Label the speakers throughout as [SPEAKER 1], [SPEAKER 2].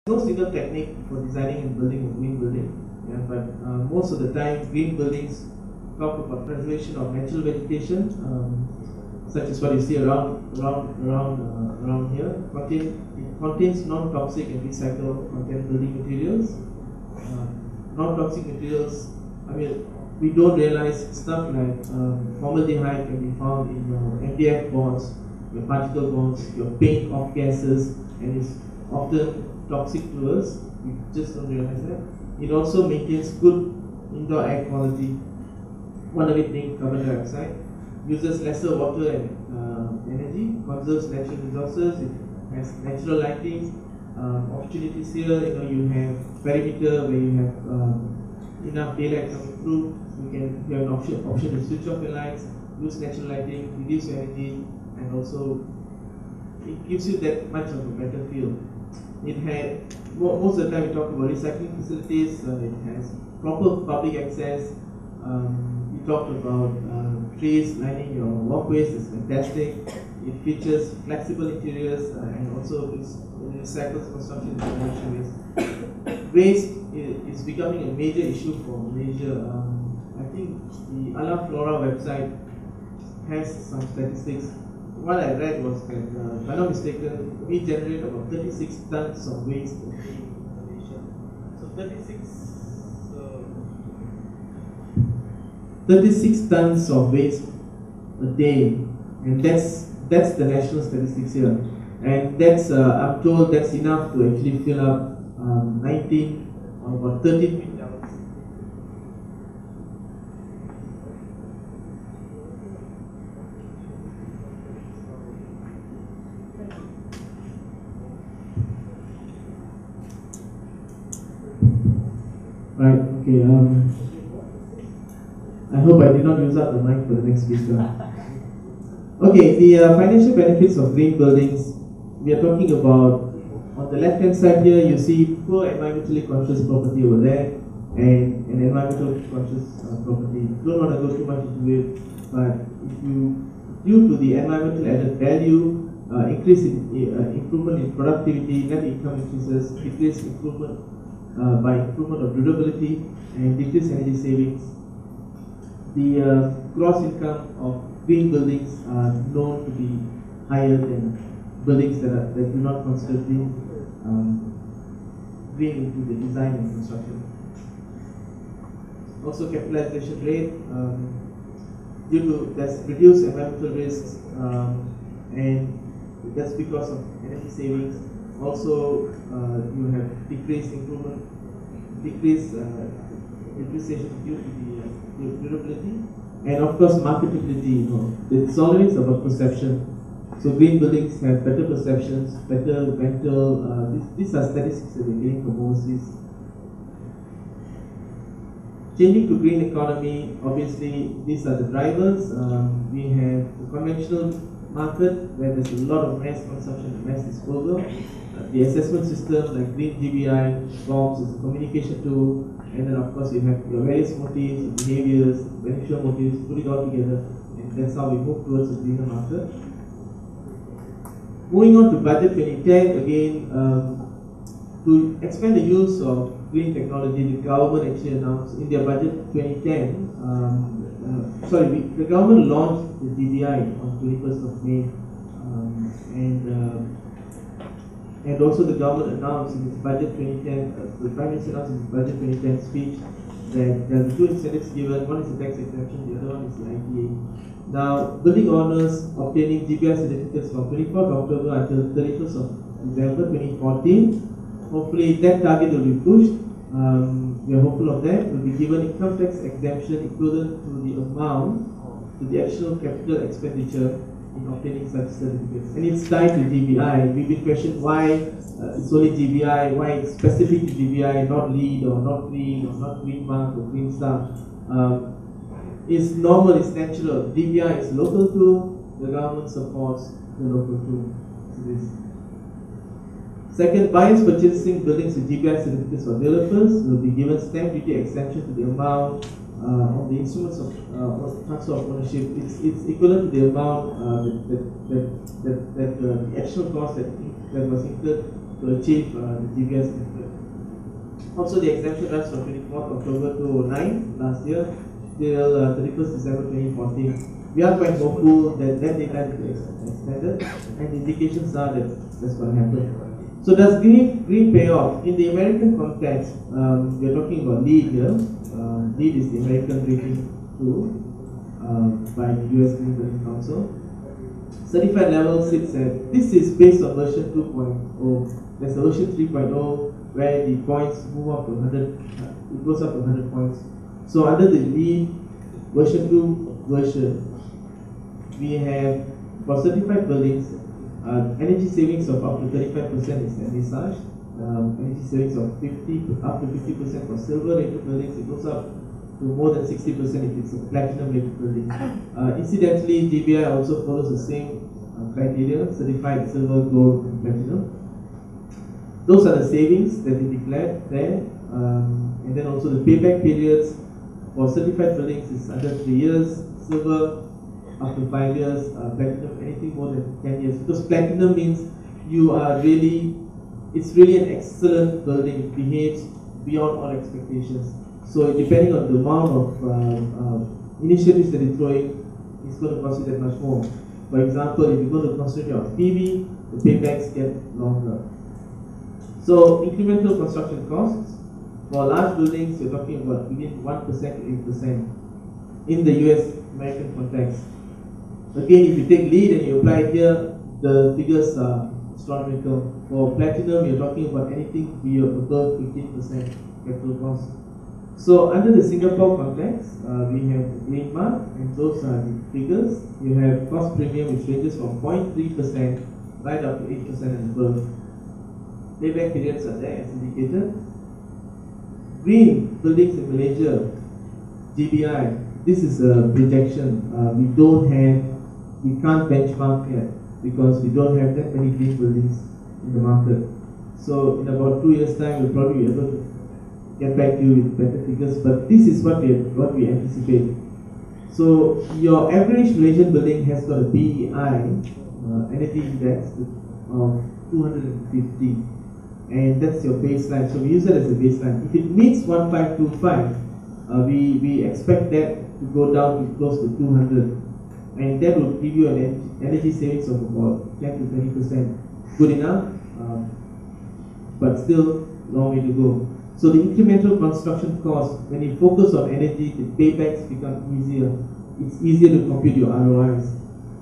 [SPEAKER 1] no single technique for designing and building a green building, yeah, but most of the time green buildings talk about preservation of natural vegetation, such as what you see around here. It contains non-toxic and recycled content building materials. Non-toxic materials, I mean, we don't realize stuff like formaldehyde can be found in your MDF boards, your particle boards, your paint off gases, and it's often toxic to us. We just don't realize that. It also maintains good indoor air quality, one of it being carbon dioxide, uses lesser water and energy, conserves natural resources, it has natural lighting, opportunities here. You have perimeter where you have enough daylight coming through. You have an option to switch off your lights, use natural lighting, reduce energy, and also it gives you that much of a better feel. It had most of the time we talk about recycling facilities. It has proper public access. We talked about trees lining your walkways. It's fantastic. It features flexible interiors and also recycles construction information waste. Waste is becoming a major issue for Malaysia. I think the Ala Flora website has some statistics. What I read was that, if I'm not mistaken, we generate about 36 tons of waste a day in Malaysia. So 36 tons of waste a day, and that's the national statistics here. And that's I'm told that's enough to actually fill up 19 or about 13 feet down. Right, okay, I hope I did not use up the mic for the next speaker. Okay, the financial benefits of green buildings, we are talking about, on the left hand side here, you see poor environmentally conscious property over there, and an environmental conscious property. Don't want to go too much into it, but due to the environmental added value, increase in improvement in productivity, net income increases, decrease improvement by improvement of durability, and decrease energy savings. The gross income of green buildings are known to be higher than buildings that do not consider green into the design and construction. Also, capitalization rate, due to that's reduced environmental risks, and that's because of energy savings. Also, you have decreased depreciation due to the durability, and of course marketability. It's always about perception. So green buildings have better perceptions, better rental. These are statistics that we're getting from overseas. Changing to green economy, obviously these are the drivers. We have the conventional market where there's a lot of mass consumption and mass disposal. The assessment system like green GBI forms is a communication tool, and then of course you have your various motives, behaviors, beneficial motives, put it all together, and that's how we move towards a greener market. Moving on to budget 2010, again, to expand the use of green technology, the government actually announced in their budget 2010, the government launched the GBI on 21st of May, and also the government announced in its budget 2010, the Prime Minister announced in his budget 2010 speech that there are two incentives given. One is the tax exemption, the other one is the ITA. Now, building owners obtaining GBI certificates from 24th October until 31st of December 2014. Hopefully that target will be pushed. We are hopeful of that. Will be given income tax exemption equivalent to the amount, to the additional capital expenditure in obtaining such certificates. And it's tied to GBI. We've been questioned why it's only GBI, why it's specific to GBI, not LEED or not green or not green mark or green star. It's normal, it's natural. GBI is local tool, the government supports the local tool. Second, buyers purchasing buildings with GBI certificates for developers will be given stamp duty exemption to the amount of the instruments of transfer of ownership. It's equivalent to the amount the additional cost that was incurred to achieve the GBI certificate. Also, the exemption runs from 24th October 2009 last year till 31st December 2014. We are quite hopeful that that deadline will be extended, and the indications are that that's going to happen. So does green pay off? In the American context, we are talking about LEED here. LEED is the American rating tool by the US Green Building Council. Certified level sits at, this is based on version 2.0. There's a version 3.0 where the points move up to 100, it goes up to 100 points. So under the LEED version 2 version, we have for certified buildings, energy savings of up to 35% is envisaged. Energy savings of up to 50% for silver rated buildings. It goes up to more than 60% if it's a platinum rated building. Incidentally, GBI also follows the same criteria: certified silver, gold, and platinum. Those are the savings that we declared there, and then also the payback periods for certified buildings is under 3 years, silver up to 5 years, platinum anything more than 10 years. Because platinum means you are really, it's really an excellent building. It behaves beyond all expectations. So depending on the amount of initiatives that you're throwing, it's going to cost you that much more. For example, if you go to construction of PV, the paybacks get longer. So incremental construction costs for large buildings, you're talking about between 1% to 8% in the US American context. Again, if you take LEED and you apply it here, the figures are astronomical. For platinum, you're talking about anything above 15% capital cost. So under the Singapore context, we have the green mark, and those are the figures. You have cost premium, which ranges from 0.3% right up to 8% and above. Payback periods are there as indicated. Green buildings in Malaysia, GBI. This is a projection. We can't benchmark yet because we don't have that many green buildings in the market. So in about 2 years' time, we'll probably be able to get back to you with better figures. But this is what we anticipate. So your average Malaysian building has got a BEI energy index of 250, and that's your baseline. So we use it as a baseline. If it meets 1525, we expect that to go down to close to 200, and that will give you an energy savings of about 10 to 20%. Good enough, but still long way to go. So the incremental construction cost, when you focus on energy, the paybacks become easier. It's easier to compute your ROIs.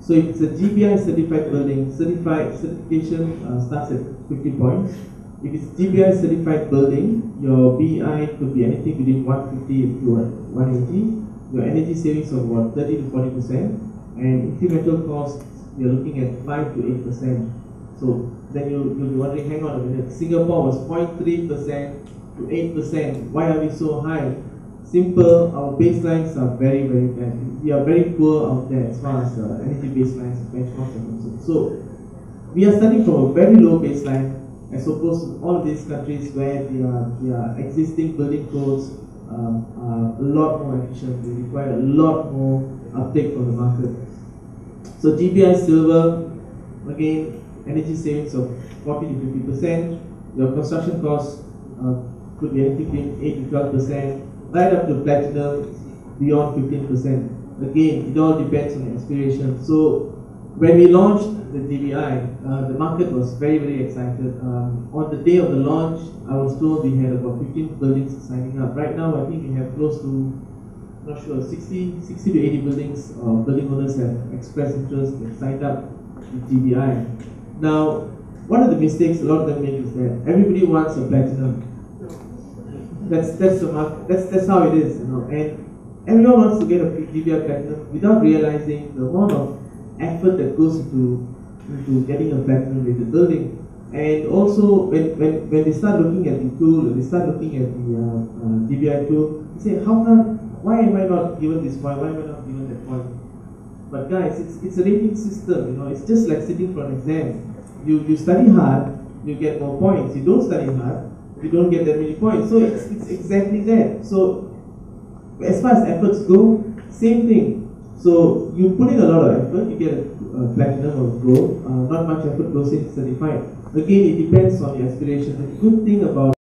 [SPEAKER 1] So if it's a GBI certified building, certification starts at 50 points. If it's GBI certified building, your BI could be anything between 150 to 180. Your energy savings of about 30 to 40%, and incremental costs, you're looking at 5 to 8%. So then you'll be wondering, hang on a minute, Singapore was 0.3% to 8%. Why are we so high? Simple, our baselines are very, very bad. We are very poor out there as far as energy baselines, benchmarks are concerned. So we are starting from a very low baseline as opposed to all these countries where their existing building codes are a lot more efficient. They require a lot more uptake from the market. So GBI silver, again, energy savings of 40 to 50%. Your construction costs could be anything between 8 to 12%, right up to platinum beyond 15%. Again, it all depends on the aspiration. So when we launched the GBI, the market was very, very excited. On the day of the launch, I was told we had about 15 buildings signing up. Right now, I think we have close to, not sure, 60 to 80 buildings. Building owners have expressed interest and signed up with GBI. Now, one of the mistakes a lot of them make is that everybody wants a platinum. That's the market. That's how it is, you know. And everyone wants to get a GBI platinum without realizing the amount of effort that goes into getting a platinum rated building. And also, when they start looking at the tool, when they start looking at the GBI tool, they say, why am I not given this point? Why am I not given that point? But guys, it's a rating system, you know. It's just like sitting for an exam. You study hard, you get more points. You don't study hard, you don't get that many points. So it's exactly that. So as far as efforts go, same thing. So you put in a lot of effort, you get a platinum or gold. Not much effort goes in certified. Again, it depends on the aspiration. The good thing about